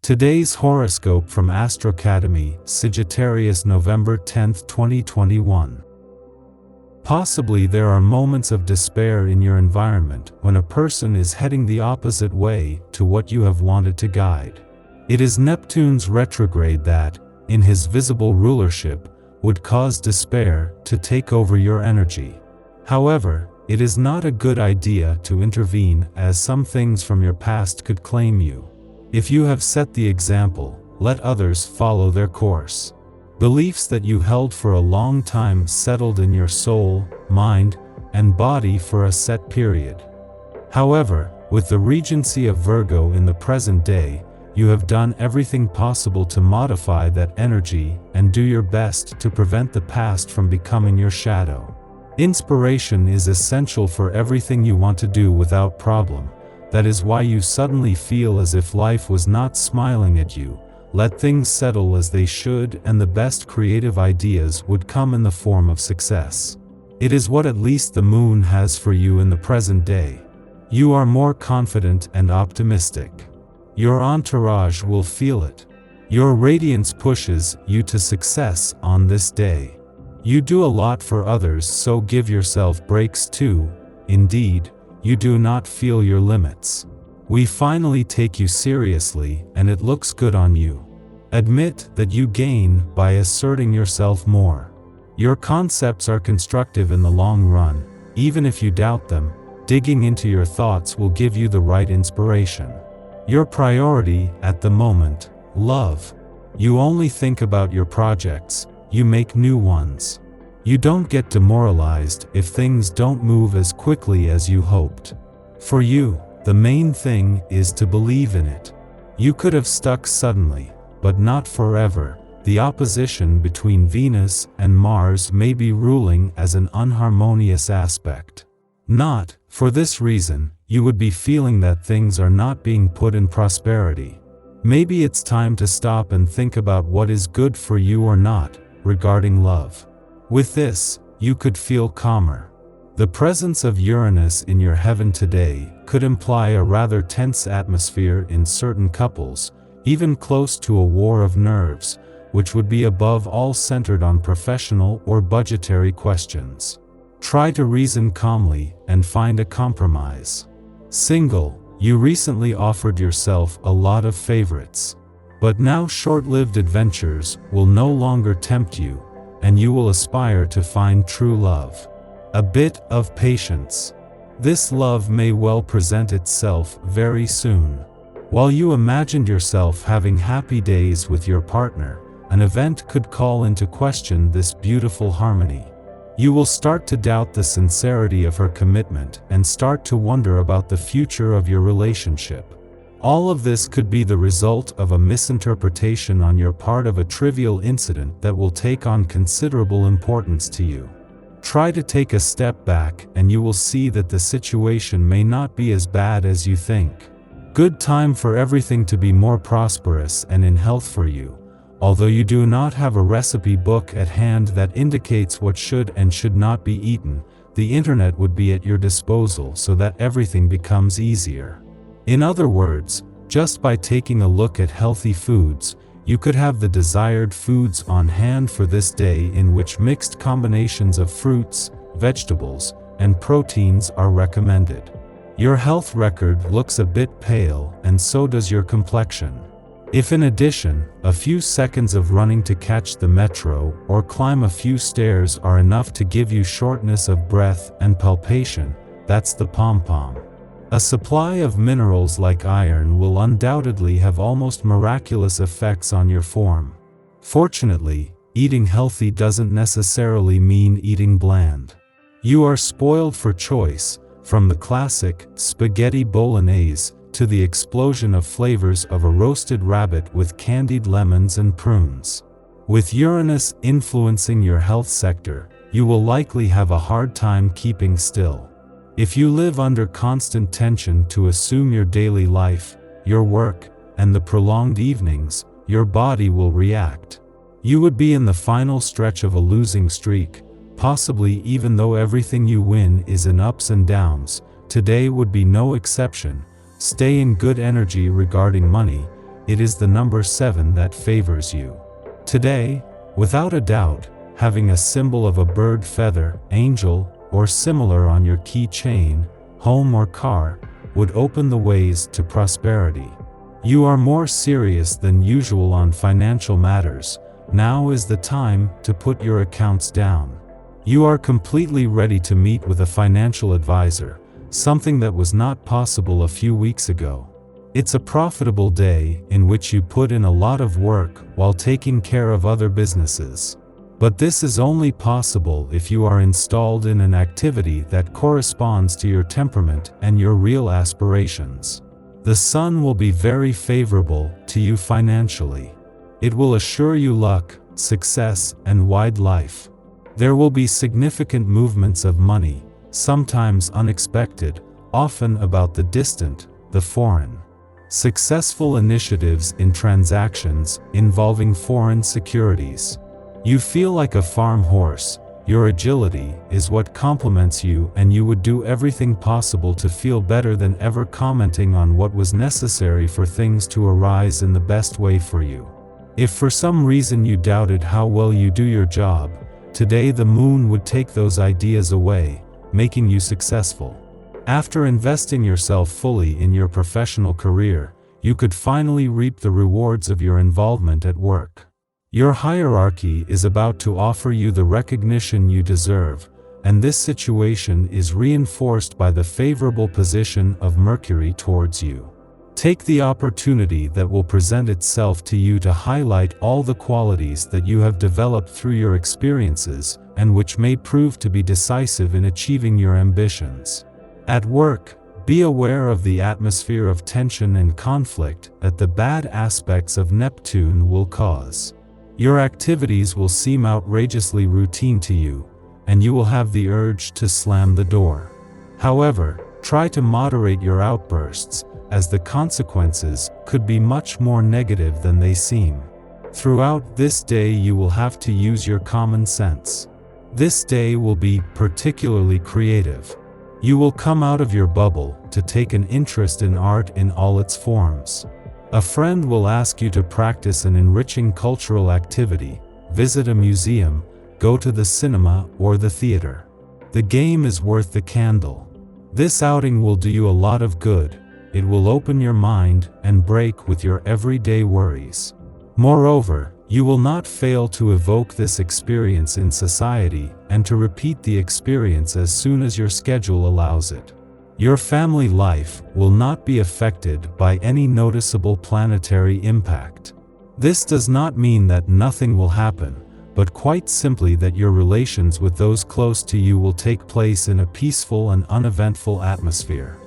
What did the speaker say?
Today's horoscope from Astrocademy, Sagittarius November 10, 2021. Possibly there are moments of despair in your environment when a person is heading the opposite way to what you have wanted to guide. It is Neptune's retrograde that, in his visible rulership, would cause despair to take over your energy. However, it is not a good idea to intervene, as some things from your past could claim you. If you have set the example, let others follow their course. Beliefs that you held for a long time settled in your soul, mind, and body for a set period. However, with the regency of Virgo in the present day, you have done everything possible to modify that energy and do your best to prevent the past from becoming your shadow. Inspiration is essential for everything you want to do without problem. That is why you suddenly feel as if life was not smiling at you. Let things settle as they should, and the best creative ideas would come in the form of success. It is what at least the moon has for you in the present day. You are more confident and optimistic. Your entourage will feel it. Your radiance pushes you to success on this day. You do a lot for others, so give yourself breaks too. Indeed, you do not feel your limits. We finally take you seriously, and it looks good on you. Admit that you gain by asserting yourself more. Your concepts are constructive in the long run. Even if you doubt them, digging into your thoughts will give you the right inspiration. Your priority at the moment, love. You only think about your projects, you make new ones. You don't get demoralized if things don't move as quickly as you hoped. For you, the main thing is to believe in it. You could have stuck suddenly, but not forever. The opposition between Venus and Mars may be ruling as an unharmonious aspect. Not, for this reason, you would be feeling that things are not being put in prosperity. Maybe it's time to stop and think about what is good for you or not, regarding love. With this, you could feel calmer. The presence of Uranus in your heaven today could imply a rather tense atmosphere in certain couples, even close to a war of nerves, which would be above all centered on professional or budgetary questions. Try to reason calmly and find a compromise. Single, you recently offered yourself a lot of favorites. But now short-lived adventures will no longer tempt you, and you will aspire to find true love. A bit of patience. This love may well present itself very soon. While you imagined yourself having happy days with your partner, an event could call into question this beautiful harmony. You will start to doubt the sincerity of her commitment and start to wonder about the future of your relationship. All of this could be the result of a misinterpretation on your part of a trivial incident that will take on considerable importance to you. Try to take a step back and you will see that the situation may not be as bad as you think. Good time for everything to be more prosperous and in health for you. Although you do not have a recipe book at hand that indicates what should and should not be eaten, the internet would be at your disposal so that everything becomes easier. In other words, just by taking a look at healthy foods, you could have the desired foods on hand for this day, in which mixed combinations of fruits, vegetables, and proteins are recommended. Your health record looks a bit pale, and so does your complexion. If in addition, a few seconds of running to catch the metro or climb a few stairs are enough to give you shortness of breath and palpitation, that's the pom-pom. A supply of minerals like iron will undoubtedly have almost miraculous effects on your form. Fortunately, eating healthy doesn't necessarily mean eating bland. You are spoiled for choice, from the classic spaghetti bolognese to the explosion of flavors of a roasted rabbit with candied lemons and prunes. With Uranus influencing your health sector, you will likely have a hard time keeping still. If you live under constant tension to assume your daily life, your work, and the prolonged evenings, your body will react. You would be in the final stretch of a losing streak, possibly even though everything you win is in ups and downs. Today would be no exception. Stay in good energy regarding money, it is the number 7 that favors you. Today, without a doubt, having a symbol of a bird feather, angel, or similar on your keychain, home or car, would open the ways to prosperity. You are more serious than usual on financial matters. Now is the time to put your accounts down. You are completely ready to meet with a financial advisor, something that was not possible a few weeks ago. It's a profitable day in which you put in a lot of work while taking care of other businesses. But this is only possible if you are installed in an activity that corresponds to your temperament and your real aspirations. The sun will be very favorable to you financially. It will assure you luck, success, and wide life. There will be significant movements of money, sometimes unexpected, often about the distant, the foreign. Successful initiatives in transactions involving foreign securities. You feel like a farm horse. Your agility is what complements you, and you would do everything possible to feel better than ever, commenting on what was necessary for things to arise in the best way for you. If for some reason you doubted how well you do your job, today the moon would take those ideas away, making you successful. After investing yourself fully in your professional career, you could finally reap the rewards of your involvement at work. Your hierarchy is about to offer you the recognition you deserve, and this situation is reinforced by the favorable position of Mercury towards you. Take the opportunity that will present itself to you to highlight all the qualities that you have developed through your experiences and which may prove to be decisive in achieving your ambitions. At work, be aware of the atmosphere of tension and conflict that the bad aspects of Neptune will cause. Your activities will seem outrageously routine to you, and you will have the urge to slam the door. However, try to moderate your outbursts, as the consequences could be much more negative than they seem. Throughout this day you will have to use your common sense. This day will be particularly creative. You will come out of your bubble to take an interest in art in all its forms. A friend will ask you to practice an enriching cultural activity, visit a museum, go to the cinema or the theater. The game is worth the candle. This outing will do you a lot of good. It will open your mind and break with your everyday worries. Moreover, you will not fail to evoke this experience in society and to repeat the experience as soon as your schedule allows it. Your family life will not be affected by any noticeable planetary impact. This does not mean that nothing will happen, but quite simply that your relations with those close to you will take place in a peaceful and uneventful atmosphere.